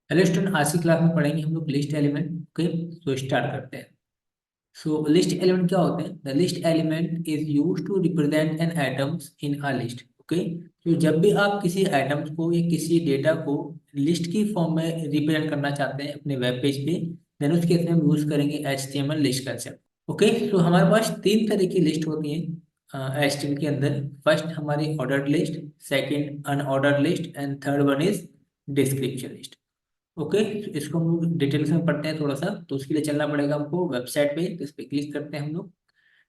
Hello student, आज की class में पढ़ेंगे हम लोग लिस्ट एलिमेंट। ओके, तो स्टार्ट करते हैं। सो लिस्ट एलिमेंट क्या होते हैं? The list element is used to represent an items in a list. Okay, तो जब भी आप किसी आइटम्स को या किसी डेटा को लिस्ट की फॉर्म में रिप्रेजेंट करना चाहते हैं अपने वेब पेज पे, देन उस केस में हम यूज करेंगे HTML लिस्ट कंसेप्ट। ओके, तो हमारे पास तीन तरह की लिस्ट होती है HTML के अंदर। फर्स्ट हमारी ordered list, second unordered list and third one is description list. Okay, तो इसको हम लोग डिटेल्स में पढ़ते हैं थोड़ा सा। तो उसके लिए चलना पड़ेगा हमको वेबसाइट पे, तो इस पे क्लिक करते हैं हम लोग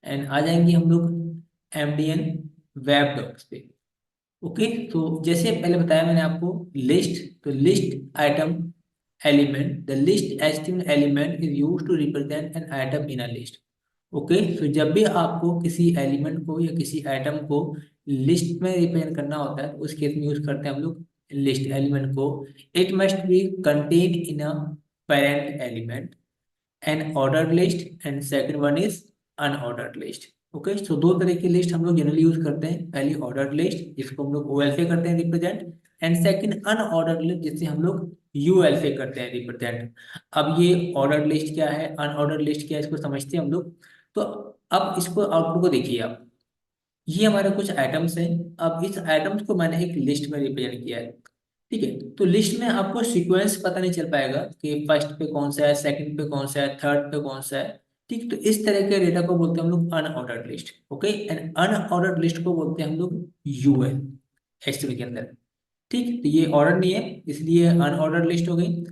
एंड आ जाएंगे हम लोग MDN वेब डॉक्स पे। ओके, तो जैसे पहले बताया मैंने आपको लिस्ट, तो list item element, the list HTML element is use to represent an item in a list. Okay, तो जब भी आपको किसी एलिमेंट को या किसी आइटम को लिस्ट में रिप्रेजेंट करना होता है, तो उस केस में यूज करते हैं हम लोग लिस्ट एलिमेंट को। It must be contain in a parent element, an ordered list and second one is unordered list. Okay, so दो तरह की लिस्ट हम लोग जनरली यूज करते हैं। पहली ऑर्डर्ड लिस्ट जिसको हम लोग OL से करते हैं represent, and second unordered list जिसे हम लोग UL से करते हैं रिप्रेजेंट। अब ये ऑर्डर्ड लिस्ट क्या है, अनऑर्डर्ड लिस्ट क्या है, इसको समझते हैं हम लोग। तो अब इसको आउटपुट को देखिए आप। ये हमारे कुछ आइटम्स हैं। अब इस आइटम्स को मैंने एक लिस्ट में रिप्रेजेंट किया है। ठीक है, तो लिस्ट में आपको सीक्वेंस पता नहीं चल पाएगा कि फर्स्ट पे कौन सा है, सेकंड पे कौन सा है, थर्ड पे कौन सा है। ठीक, तो इस तरह के डेटा को बोलते हैं हम लोग unordered list. Okay, and unordered list को बोलते हैं हम लोग UL HTML के अंदर। ठीक, तो ये ऑर्डर नहीं है इसलिए अनऑर्डर्ड लिस्ट हो गई।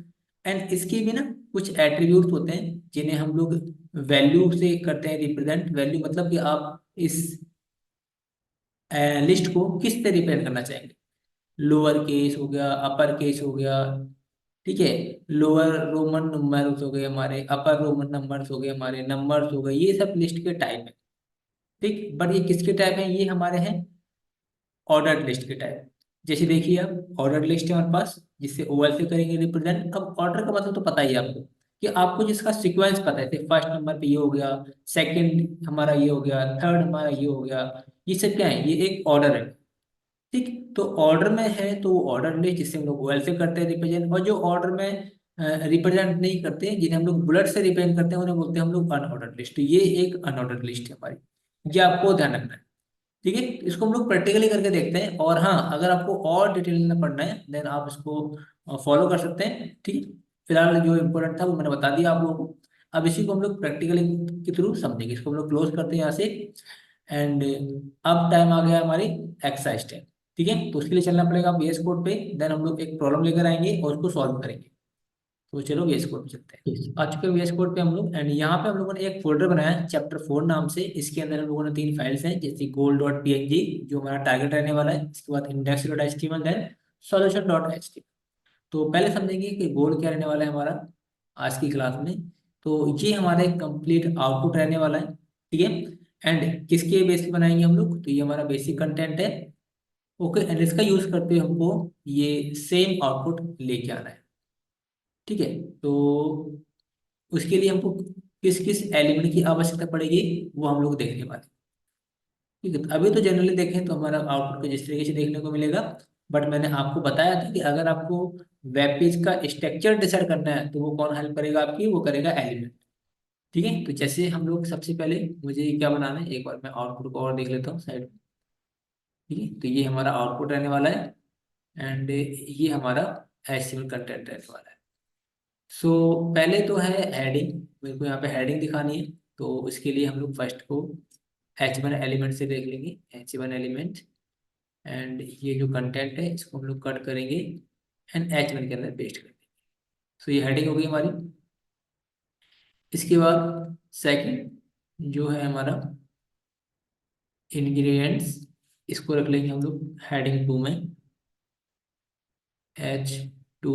एंड इसके भी ना कुछ एट्रीब्यूट्स होते हैं जिन्हें हम लोग वैल्यू से करते हैं रिप्रेजेंट। वैल्यू मतलब कि आप इस लिस्ट को किस तरह रिप्रेजेंट करना चाहेंगे। लोअर केस हो गया, अपर केस हो गया। ठीक है, लोअर रोमन नंबर्स हो गए हमारे, अपर रोमन नंबर्स हो गए हमारे, नंबर्स हो गए, ये सब लिस्ट के टाइप है। ठीक, बट ये किसके टाइप है? ये हमारे हैं ऑर्डर्ड लिस्ट के टाइप। जैसे देखिए आप, ऑर्डर्ड लिस्ट है हमारे पास जिससे OL से करेंगे रिप्रेजेंट। अब ऑर्डर का मतलब तो पता ही है आपको कि आपको जिसका सीक्वेंस पता है, फर्स्ट नंबर पे ये हो गया, सेकंड हमारा ये हो गया, थर्ड हमारा ये हो गया। ये सब क्या है? ये एक ऑर्डर है। ठीक, तो ऑर्डर में है तो वो ऑर्डर लिस्ट जिससे हम लोग OL से करते हैं रिप्रेजेंट। और जो ऑर्डर में रिप्रेजेंट नहीं करते, जिन्हें हम लोग बुलेट से रिप्रेजेंट करते हैं, उन्हें बोलते हैं हम लोग अनऑर्डर लिस्ट। तो ये एक अनऑर्डर लिस्ट है हमारी, ये आपको ध्यान रखना है। ठीक है, इसको हम लोग प्रैक्टिकली करके देखते हैं। और हाँ, अगर आपको और डिटेल में पढ़ना है देन आप इसको फॉलो कर सकते हैं। ठीक है, फिलहाल जो इम्पोर्टेंट था वो मैंने बता दिया आप लोगों को। अब इसी को हम लोग प्रैक्टिकली के थ्रू समझेंगे। इसको हम लोग क्लोज करते हैं यहाँ से एंड अब टाइम आ गया हमारी एक्सरसाइज टाइम। ठीक है, तो उसके लिए चलना पड़ेगा VS कोड पे। देन हम लोग एक प्रॉब्लम लेकर आएंगे और उसको सॉल्व करेंगे। तो चलो VS कोड पे चलते हैं। आ चुके हैं VS कोड पे हम लोग, एंड यहाँ पे हम लोगों ने एक फोल्डर बनाया है Chapter 4 नाम से। इसके अंदर हम लोगों ने तीन फाइल्स हैं, जैसे goal.png जो हमारा टारगेट रहने वाला है, इसके बाद index.html, देन solution.html। तो पहले समझेंगे कि गोल क्या रहने वाला है हमारा आज की क्लास में। तो ये हमारा एक कंप्लीट आउटपुट रहने वाला है। ठीक है, एंड किसके बेस पे बनाएंगे हम लोग? तो ये हमारा बेसिक कंटेंट है। ओके, एंड इसका यूज करते हुए हमको ये सेम आउटपुट लेके आना है। ठीक है, तो उसके लिए हमको किस किस एलिमेंट की आवश्यकता पड़ेगी वो हम लोग देखने वाले हैं। ठीक है, तो अभी तो जनरली देखें तो हमारा आउटपुट को जिस तरीके से देखने को मिलेगा। बट मैंने आपको बताया था कि अगर आपको वेब पेज का स्ट्रक्चर डिसाइड करना है तो वो कौन हेल्प करेगा आपकी? वो करेगा एलिमेंट। ठीक है, तो जैसे हम लोग सबसे पहले, मुझे क्या बनाना है, एक बार मैं आउटपुट को और देख लेता हूँ साइड में। ठीक है, तो ये हमारा आउटपुट रहने वाला है एंड ये हमारा HTML कंटेंट रहने वाला है। सो पहले तो है हेडिंग। मेरे को यहाँ पे हेडिंग दिखानी है, तो इसके लिए हम लोग फर्स्ट को H1 एलिमेंट से देख लेंगे। H1 एलिमेंट एंड ये जो कंटेंट है इसको हम लोग कट करेंगे एंड H1 के अंदर पेस्ट कर देंगे। सो ये हेडिंग हो गई हमारी। इसके बाद सेकंड जो है हमारा इंग्रेडिएंट्स, इसको रख लेंगे हम लोग हेडिंग 2 में। H2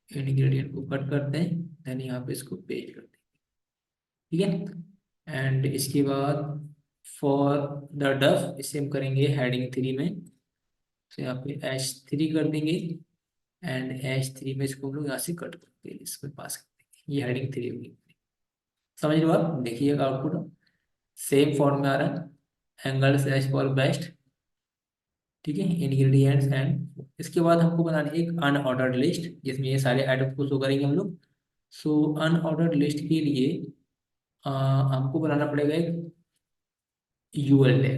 इंग्रेडिएंट को कट करते हैं, देन यहाँ पे इसको पेस्ट करते हैं। ठीक है, एंड इसके बाद फॉर द डफ इसे हम करेंगे हेडिंग 3 में। तो यहाँ पे H3 कर देंगे एंड H3 में इसको हम लोग यहाँ से कट करके इसमें पास कर देंगे। ये हेडिंग 3 होगी। समझ लो आप, देखिएगा आउटपुट सेम फॉर्म में आ रहा है। एंगल स्लैश फॉर बेस्ट ठीक है, इंग्रेडिएंट्स एंड इसके बाद हमको बनानी है एक अनऑर्डर्ड लिस्ट जिसमें ये सारे आइटम्स को शो करेंगे हम लोग। सो अनऑर्डर्ड लिस्ट के लिए हमको बनाना पड़ेगा एक यूएल है,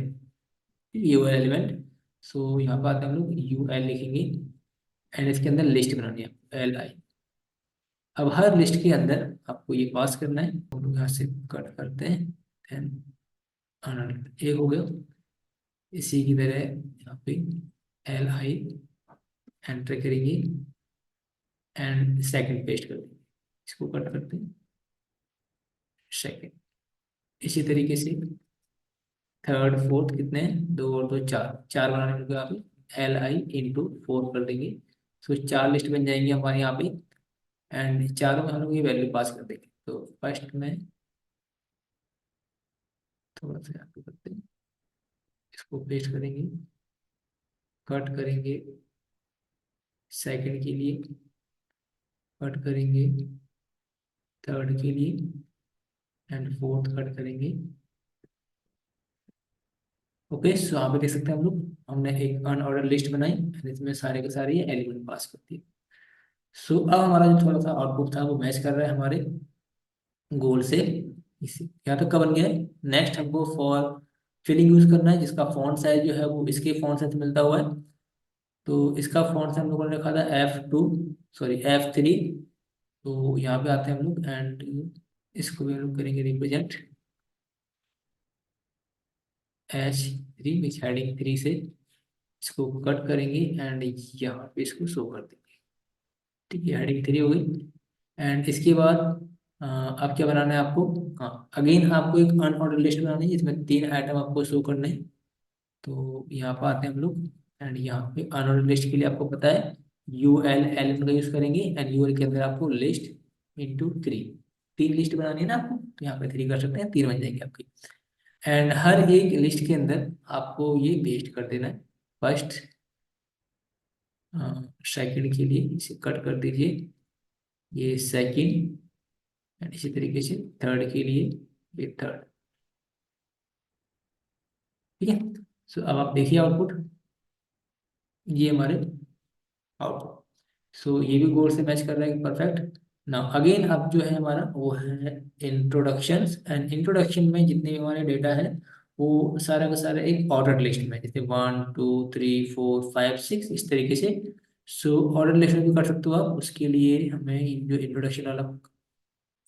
यूएल एलिमेंट। सो यहाँ पर आते हैं हम लोग यूएल लिखेंगे एंड इसके अंदर लिस्ट बनानी है एल आई। अब हर लिस्ट के अंदर आपको ये पास करना है, हम लोग यहाँ से कट करते हैं। देन अनऑर्डर्ड एक हो गया, इसी की तरह यहाँ पे एल आई एंटर करेंगे एंड सेकंड पेस्ट कर देंगे, इसको कट करते हैं सेकंड। इसी तरीके से थर्ड फोर्थ कितने हैं, दो और दो चार, चार बनाने के आप एल आई इंटू फोर कर देंगे। तो चार लिस्ट बन जाएंगी हमारे यहाँ पे एंड चारों में हम लोग ये वैल्यू पास कर देंगे। तो फर्स्ट में थोड़ा सा यहाँ पे करते हैं, इसको पेस्ट करेंगे, कट करेंगे सेकंड के लिए, कट करेंगे थर्ड के लिए एंड फोर्थ कट करेंगे। ओके, सो यहाँ पे देख सकते हैं हम लोग हमने एक अनऑर्डर लिस्ट बनाई and इसमें सारे के सारे ये एलिमेंट पास कर दिए। सो अब हमारा जो थोड़ा सा आउटपुट था वो मैच कर रहा है हमारे गोल से। इसी यहाँ तक का बन गया है। नेक्स्ट हमको फॉर फिलिंग यूज करना है जिसका फॉन्ट साइज जो है वो इसके फॉन्ट साइज से मिलता हुआ है। तो इसका फॉन्ट साइज हम लोगों ने रखा था F2, सॉरी F3। तो यहाँ पे आते हैं हम लोग एंड इसको भी हम लोग करेंगे रिप्रेजेंट H3 विच हेडिंग 3 से, इसको कट करेंगे एंड यहाँ पे इसको शो कर देंगे। ठीक है, हेडिंग 3 हो गई एंड इसके बाद अब क्या बनाना है आपको। हाँ, अगेन आपको एक अनऑर्डर लिस्ट बनानी है जिसमें तीन आइटम आपको शो करने हैं। तो यहाँ पर आते हैं हम लोग एंड यहाँ पे अनऑर्डर लिस्ट के लिए आपको पता है यू एल एल का यूज करेंगे एंड यू एल के अंदर आपको लिस्ट इंटू थ्री, तीन लिस्ट बनानी है ना आपको, तो यहाँ पे थ्री कर सकते हैं, तीन बन जाएंगे आपकी। एंड हर एक लिस्ट के अंदर आपको ये पेस्ट कर देना है। फर्स्ट सेकंड के लिए इसे कट कर दीजिए, ये सेकंड एंड इसी तरीके से थर्ड के लिए ये थर्ड। ठीक है, सो अब आप देखिए आउटपुट, ये हमारे आउटपुट। सो ये भी गोल से मैच कर रहा है परफेक्ट। नाउ अगेन अब जो है हमारा वो है इंट्रोडक्शंस एंड इंट्रोडक्शन में जितने भी हमारे डेटा है वो सारा का सारा एक ऑर्डर लिस्ट में, जैसे 1 2 3 4 5 6 इस तरीके से। सो ऑर्डर लिस्ट में भी कर सकते हो आप, उसके लिए हमें जो इंट्रोडक्शन वाला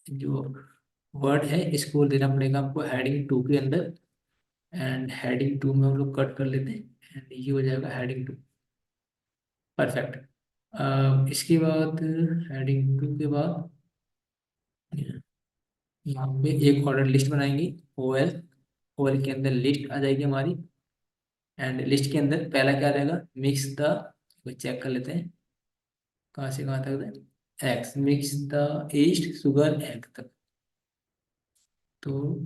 जो वर्ड है इसको देना पड़ेगा हमको हेडिंग 2 के अंदर एंड हेडिंग 2 में हम लोग कट कर लेते हैं एंड ये हो जाएगा हेडिंग 2। परफेक्ट। इसके बाद हेडिंग 2 के बाद यहाँ पे एक ऑर्डर लिस्ट बनाएंगे ओएल, ओएल के अंदर लिस्ट आ जाएगी हमारी एंड लिस्ट के अंदर पहला क्या रहेगा, मिक्स द, चेक कर लेते हैं कहाँ से कहाँ तक है, x mix the east sugar egg तक। तो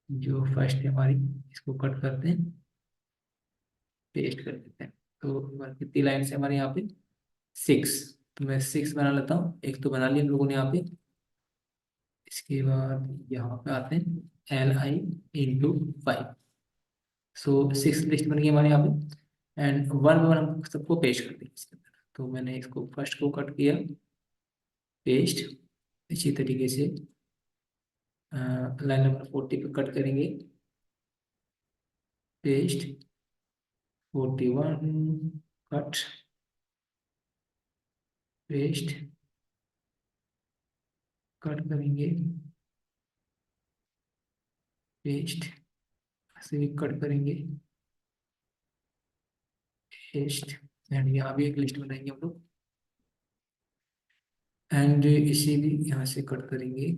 जो फर्स्ट है हमारी, इसको कट करते हैं, पेस्ट कर देते हैं। तो हमारी कितनी लाइन से हमारे यहाँ पे 6, तो मैं 6 बना लेता हूँ, एक तो बना लिया हम लोगों ने यहाँ पे। इसके बाद यहाँ पे आते हैं L I into 5। So 6 list बन गई हमारे यहाँ पे एंड वन बाय वन हम सबको पेस्ट कर देंगे इसके अंदर। तो मैंने इसको फर्स्ट को कट किया, पेस्ट। इसी तरीके से लाइन नंबर 40 पे कट करेंगे, पेस्ट। 41 कट, पेस्ट, कट करेंगे, पेस्ट, ऐसे भी कट करेंगे, पेस्ट एंड यहाँ भी एक लिस्ट बनाएंगे हम लोग एंड इसी भी यहाँ से कट करेंगे,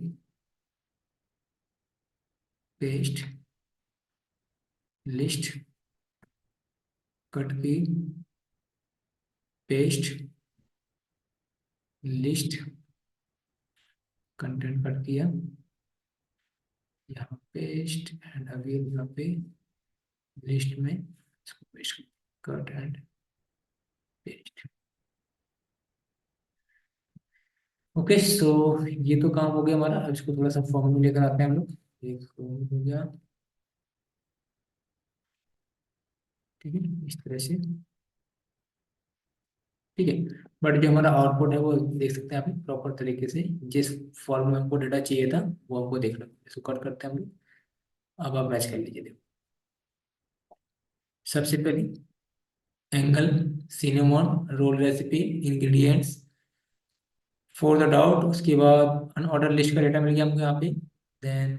पेस्ट, लिस्ट, कट की, पेस्ट, लिस्ट, कंटेंट कट किया, यहाँ पेस्ट एंड अगेन यहाँ पे लिस्ट में इसको paste, cut and paste. Okay, so ये तो काम हो गया हमारा। अब इसको थोड़ा सा फॉर्म में लेकर आते हैं हम लोग। एक हो गया, ठीक है, इस तरह से। ठीक है, बट जो हमारा आउटपुट है वो देख सकते हैं आप प्रॉपर तरीके से, जिस फॉर्म में हमको डेटा चाहिए था वो हमको देखना। इसको कट करते हैं हम लोग। अब आप मैच कर लीजिए, देखो। सबसे पहले angle, cinnamon, roll recipe, ingredients, for the dough, उसके बाद अनऑर्डर लिस्ट का डेटा मिल गया हमको यहाँ पे। देन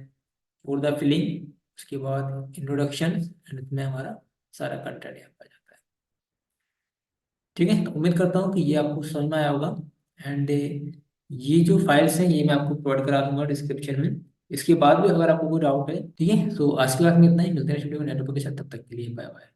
फॉर द फिलिंग, उसके बाद इंट्रोडक्शन, एंड इसमें हमारा सारा कंटेंट यहाँ पे आ जाता है। ठीक है, तो उम्मीद करता हूँ कि ये आपको समझ में आया होगा। एंड ये जो फाइल्स हैं ये मैं आपको प्रोवाइड करा दूंगा डिस्क्रिप्शन में। इसके बाद भी अगर आपको कोई डाउट है, ठीक है, तो आज की क्लास में इतना ही। मिलते हैं वीडियो में नेटवर्क के साथ, तब तक के लिए बाय बाय।